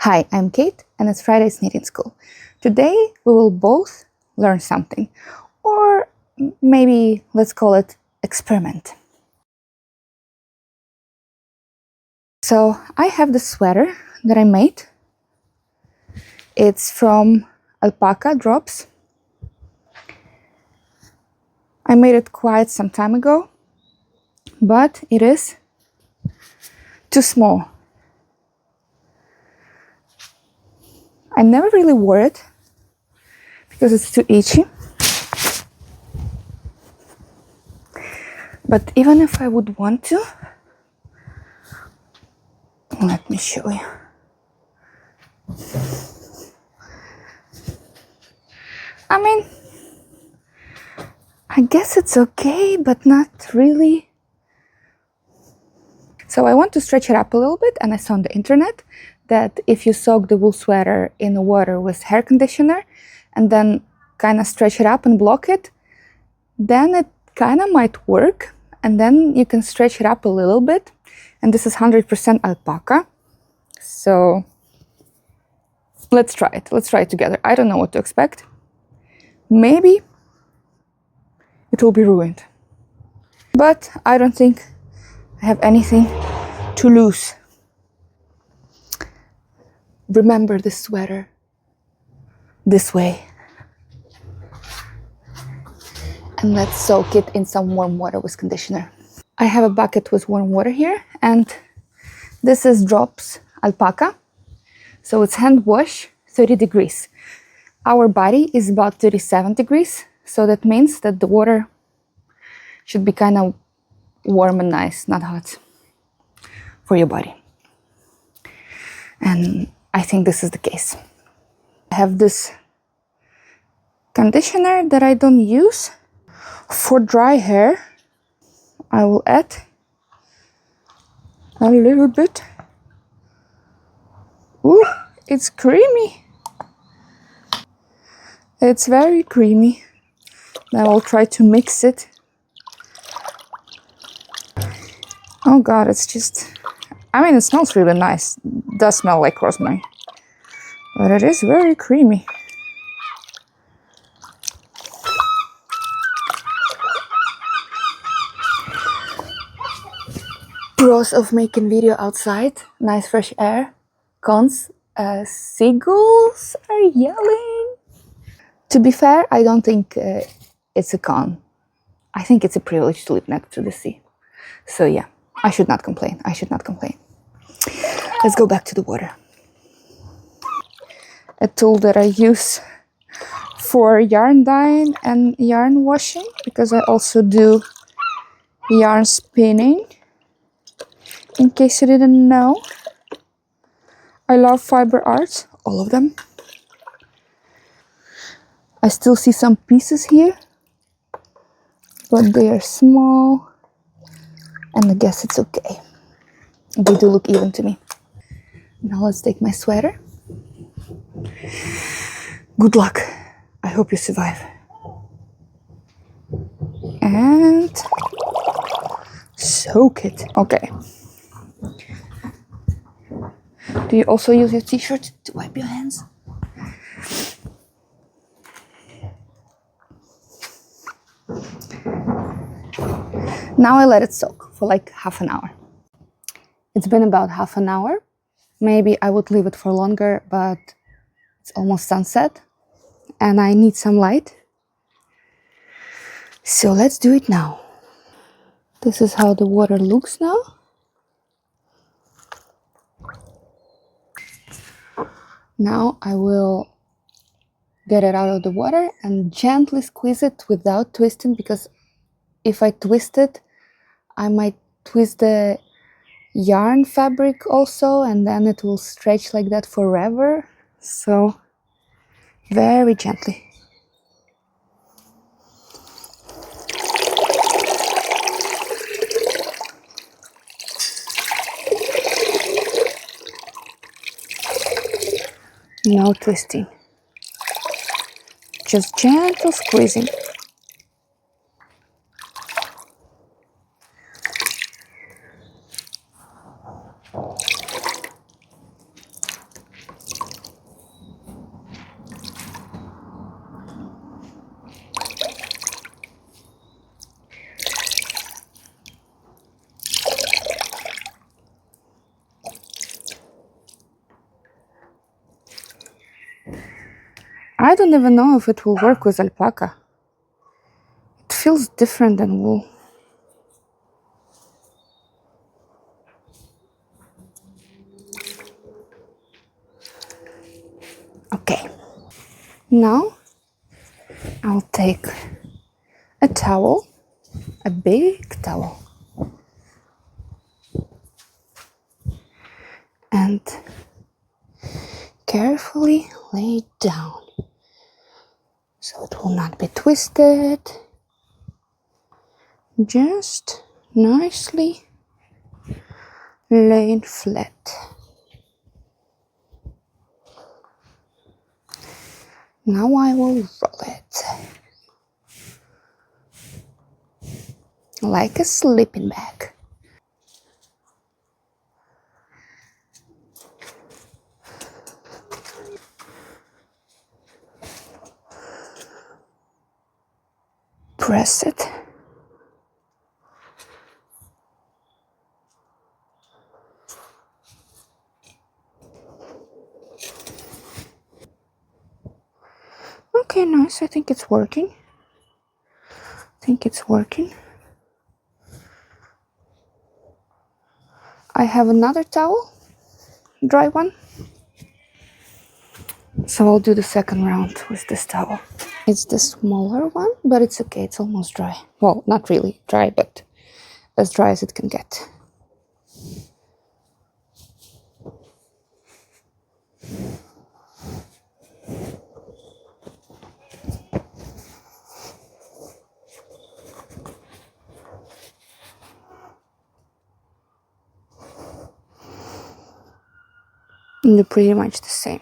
Hi, I'm Kate and it's Friday's Knitting School. Today we will both learn something, or maybe let's call it experiment. So I have this sweater that I made. It's from alpaca drops. I made it quite some time ago, but it is too small. I never really wore it because it's too itchy. But even if I would want to, let me show you. I guess it's okay, but not really. So I want to stretch it up a little bit, and I saw on the internet that if you soak the wool sweater in the water with hair conditioner and then kind of stretch it up and block it, then it kind of might work, and then you can stretch it up a little bit. And this is 100% alpaca. So let's try it. Let's try it together. I don't know what to expect. Maybe it will be ruined. But I don't think I have anything to lose. Remember this sweater this way. And let's soak it in some warm water with conditioner. I have a bucket with warm water here, and this is drops alpaca. So it's hand wash, 30 degrees. Our body is about 37 degrees, so that means that the water should be kind of warm and nice, not hot for your body. And I think this is the case. I have this conditioner that I don't use. For dry hair, I will add a little bit. Ooh, it's creamy. It's very creamy. Now I'll try to mix it. Oh God, it's just... it smells really nice. It does smell like rosemary. But it is very creamy. Pros of making video outside. Nice fresh air. Cons, seagulls are yelling. To be fair, I don't think it's a con. I think it's a privilege to live next to the sea. So yeah, I should not complain. I should not complain. Let's go back to the water. A tool that I use for yarn dyeing and yarn washing, because I also do yarn spinning, in case you didn't know. I love fiber arts, all of them. I still see some pieces here, but they are small, and I guess it's okay. They do look even to me. Now let's take my sweater. Good luck. I hope you survive. And soak it. Okay. Do you also use your t-shirt to wipe your hands? Now I let it soak for like half an hour. It's been about half an hour. Maybe I would leave it for longer, but it's almost sunset and I need some light. So let's do it now. This is how the water looks now. Now I will get it out of the water and gently squeeze it without twisting, because if I twist it, I might twist the yarn fabric also, and then it will stretch like that forever. So very gently. No twisting, just gentle squeezing. I don't even know if it will work with alpaca. It feels different than wool. Okay. Now I'll take a towel, a big towel, and carefully lay it down so it will not be twisted. Just nicely lay it flat. Now I will roll it like a sleeping bag. Press it. Okay, nice. I think it's working. I have another towel, dry one. So I'll do the second round with this towel. It's the smaller one, but it's okay. It's almost dry. Well, not really dry, but as dry as it can get. And they're pretty much the same.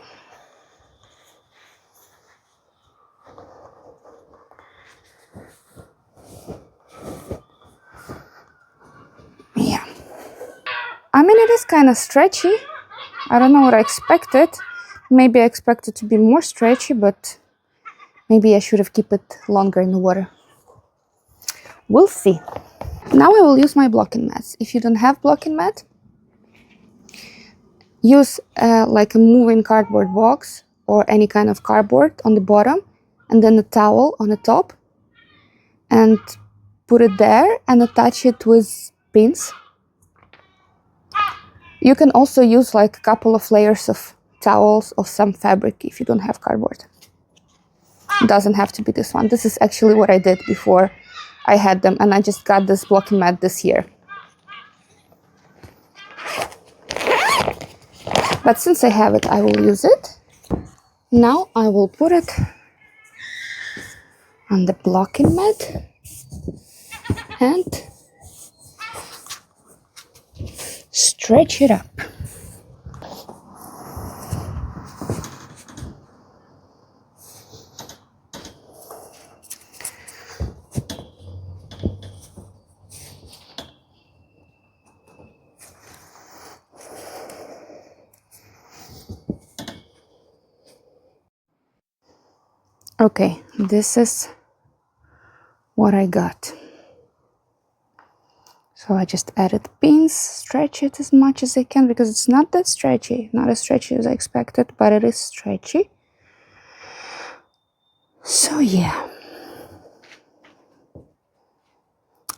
Yeah. I mean, it is kind of stretchy. I don't know what I expected. Maybe I expected to be more stretchy, but maybe I should have kept it longer in the water. We'll see. Now I will use my blocking mats. If you don't have blocking mat, use like a moving cardboard box or any kind of cardboard on the bottom, and then a towel on the top, and put it there and attach it with pins. You can also use like a couple of layers of towels or some fabric if you don't have cardboard. It doesn't have to be this one. This is actually what I did before I had them, and I just got this blocking mat this year. But since I have it, I will use it. Now I will put it on the blocking mat and stretch it up. Okay, this is what I got. So I just added pins, stretch it as much as I can because it's not that stretchy, not as stretchy as I expected, but it is stretchy. So yeah,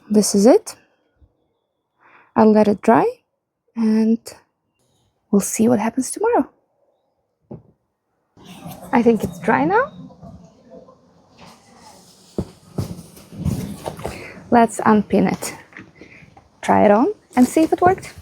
this is it. I'll let it dry and we'll see what happens tomorrow. I think it's dry now. Let's unpin it. Try it on and see if it worked.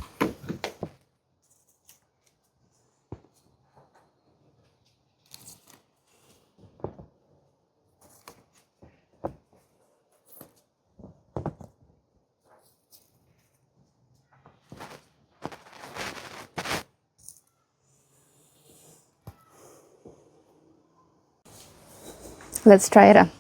Let's try it on.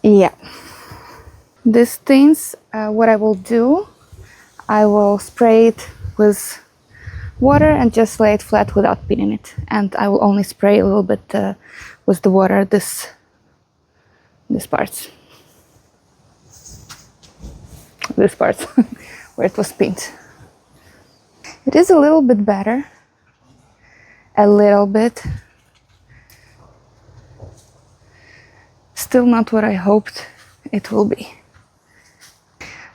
Yeah. These things, what I will do, I will spray it with water and just lay it flat without pinning it. And I will only spray a little bit with the water this parts where it was pinned. It is a little bit better, a little bit. Still not what I hoped it will be.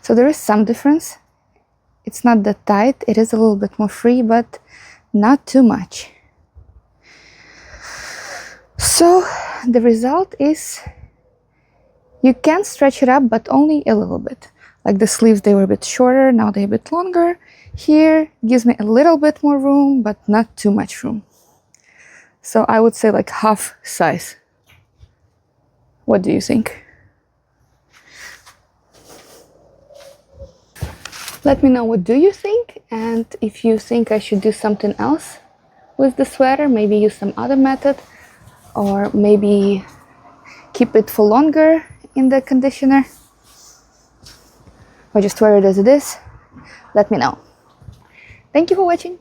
So there is some difference. It's not that tight, it is a little bit more free, but not too much. So the result is you can stretch it up, but only a little bit. Like the sleeves, they were a bit shorter, now they're a bit longer. Here gives me a little bit more room, but not too much room. So I would say like half size. What do you think? Let me know what do you think, and if you think I should do something else with the sweater, maybe use some other method, or maybe keep it for longer in the conditioner, or just wear it as it is. Let me know. Thank you for watching.